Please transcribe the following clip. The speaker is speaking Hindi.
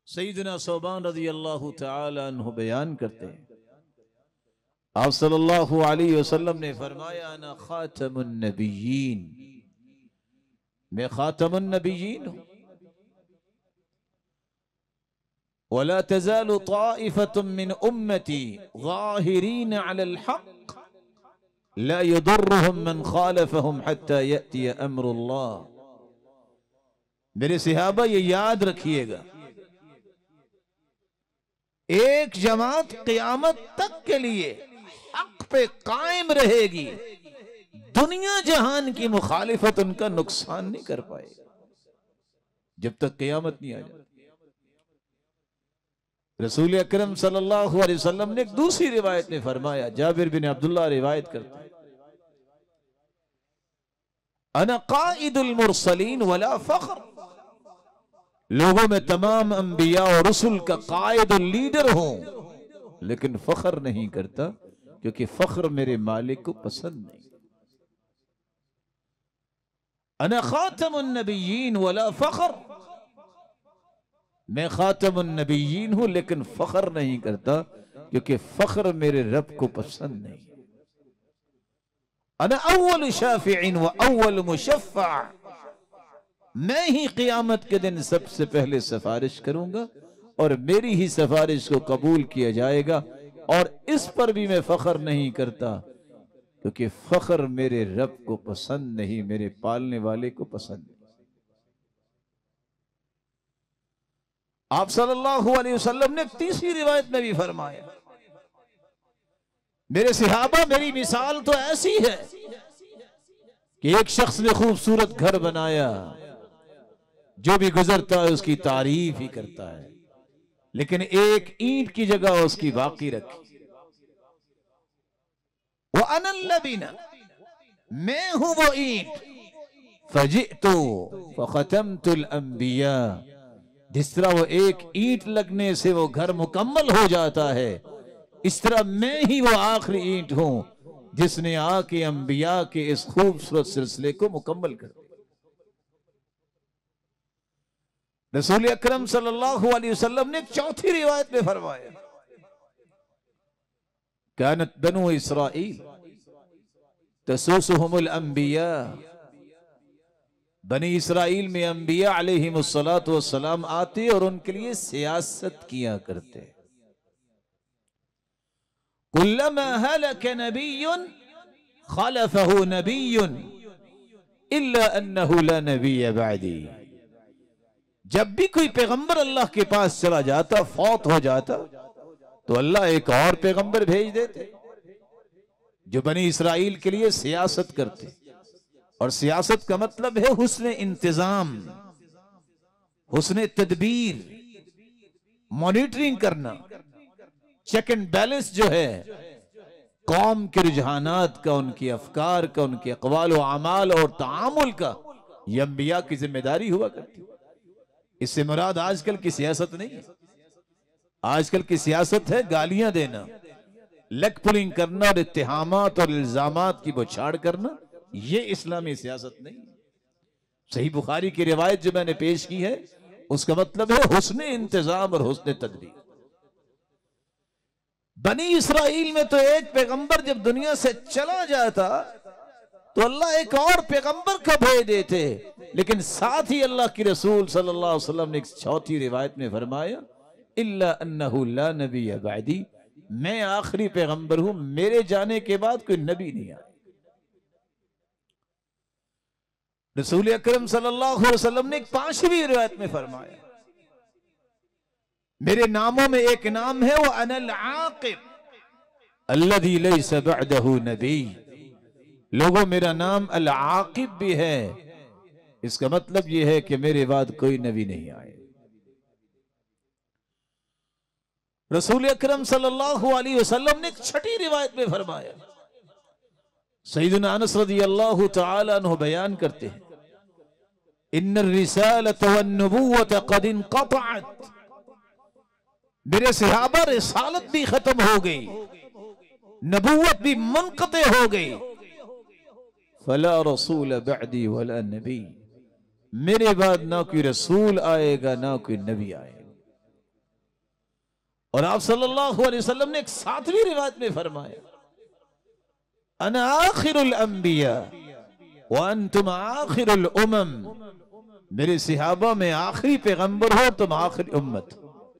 सैयदना सौबान रज़ी अल्लाह तआला अन्हु बयान करते हैं, आप सल्लल्लाहु अलैहि वसल्लम ने फरमाया, अना खातमुन नबिय्यीन, मैं खातमुन नबिय्यीन हूं। वला तज़ालु ताइफतुम मिन उम्मती ज़ाहिरीन अलल हक़ ला यदुर्रुहुम मन खालफहुम हत्ता यअती अम्रुल्लाह। मेरे सहाबा ये याद रखिएगा, एक जमात क़यामत तक के लिए हक पे कायम रहेगी, दुनिया जहान की मुखालिफत उनका नुकसान नहीं कर पाएगी जब तक क़यामत नहीं आ जाती। रसूल अकरम सल्लल्लाहु अलैहि वसल्लम ने एक दूसरी रिवायत में फरमाया, जाबिर बिन अब्दुल्लाह रिवायत करते हैं, अना काइदुल मुरसलीन वला फख्र, लोगों में तमाम अंबिया और रसूल का कायद और लीडर हूं, लेकिन फख्र नहीं करता क्योंकि फख्र मेरे मालिक को पसंद नहीं। अना खातमुन नबिय्यीन वला फख्र, मैं खातमुन नबिय्यीन हूं लेकिन फख्र नहीं करता क्योंकि फख्र मेरे रब को पसंद नहीं। अना अव्वल शाफिइन व अव्वल मुशफ़्फ़ा, मैं ही क़यामत के दिन सबसे पहले सिफारिश करूंगा और मेरी ही सिफारिश को कबूल किया जाएगा, और इस पर भी मैं फख्र नहीं करता क्योंकि फख्र मेरे रब को पसंद नहीं, मेरे पालने वाले को पसंद नहीं। आप सल्लल्लाहु अलैहि वसल्लम ने तीसरी रिवायत में भी फरमाया, मेरे सहाबा मेरी मिसाल तो ऐसी है कि एक शख्स ने खूबसूरत घर बनाया, जो भी गुजरता है उसकी तारीफ ही करता है, लेकिन एक ईंट की जगह उसकी बाकी रखी। वो अनल लबीना, मैं हूं वो ईंट, फजिअतु फखतमतुल अंबिया, जिस तरह वो एक ईंट लगने से वो घर मुकम्मल हो जाता है, इस तरह मैं ही वो आखिरी ईंट हूं जिसने आके अंबिया के इस खूबसूरत सिलसिले को मुकम्मल कर दिया। रसूल अकरम सल्लल्लाहु अलैहि वसल्लम ने चौथी रिवायत में फरमाया, कानत बनु इसराइल तसूसुहुमुल अंबिया, बनी इसराइल में अंबिया अलैहिमुस्सलातु वस्सलाम आते और उनके लिए सियासत किया करते। कुल्लमा हलक नबिय्युन खलफहु नबिय्युन इल्ला अन्नहु ला नबिय्य बअदी, जब भी कोई पैगंबर अल्लाह के पास चला जाता, फौत हो जाता, तो अल्लाह एक और पैगंबर भेज देते जो बनी इसराइल के लिए सियासत करते। और सियासत का मतलब है हुस्न इंतजाम, हुस्न तदबीर, मॉनिटरिंग करना, चेक एंड बैलेंस जो है कौम के रुझानात का, उनके अफकार का, उनके अक़वाल व अमाल और तामुल का, यह अंबिया की जिम्मेदारी हुआ करती। इससे मुराद आजकल की सियासत नहीं है। आजकल की सियासत है गालियां देना, लेग पुलिंग करना और इत्तिहामात और इल्जामात की बौछार करना, ये इस्लामी सियासत नहीं। सही बुखारी की रिवायत जो मैंने पेश की है उसका मतलब है हुस्न इंतजाम और हुस्न तदबीर। बनी इसराइल में तो एक पैगंबर जब दुनिया से चला जाता तो अल्लाह एक और पैगंबर का भेज देते, लेकिन साथ ही अल्लाह की रसूल सल्लल्लाहु अलैहि वसल्लम ने एक चौथी रिवायत में फरमाया, इल्ला अन्नहु ला नबिय्य बअदी, मैं आखिरी पैगंबर हूं, मेरे जाने के बाद कोई नबी नहीं आया। रसूल अकरम सल्लल्लाहु अलैहि वसल्लम ने एक पांचवी रिवायत में फरमाया, मेरे नामों में एक नाम है वो अनल आकिब अल्लज़ी लैसा बअदहु नबी, लोगों मेरा नाम अल आकिब भी है, इसका मतलब यह है कि मेरे बाद कोई नबी नहीं आए। रसूल अकरम सल्लल्लाहु अलैहि वसल्लम ने एक छठी रिवायत में फरमाया, सैयदना अनस रज़ियल्लाहु तआला अन्हु बयान करते हैं, इन्नर रिसालत वन नबुव्वत क़द इनक़तअत, मेरे सहाबा रिसालत भी खत्म हो गई, नबुव्वत भी मुनक़ते हो गई, फला रसूल बअदी वला नबी, मेरे बाद ना कोई रसूल आएगा ना कोई नबी आएगा। और आप सल्लल्लाहु अलैहि वसल्लम ने एक 7वीं रिवायत में फरमाया, अना आखिरुल अंबिया व अंतुम आखिरुल उमम, मेरे सहाबा में आखिरी पैगंबर हो, तुम आखिरी उम्मत।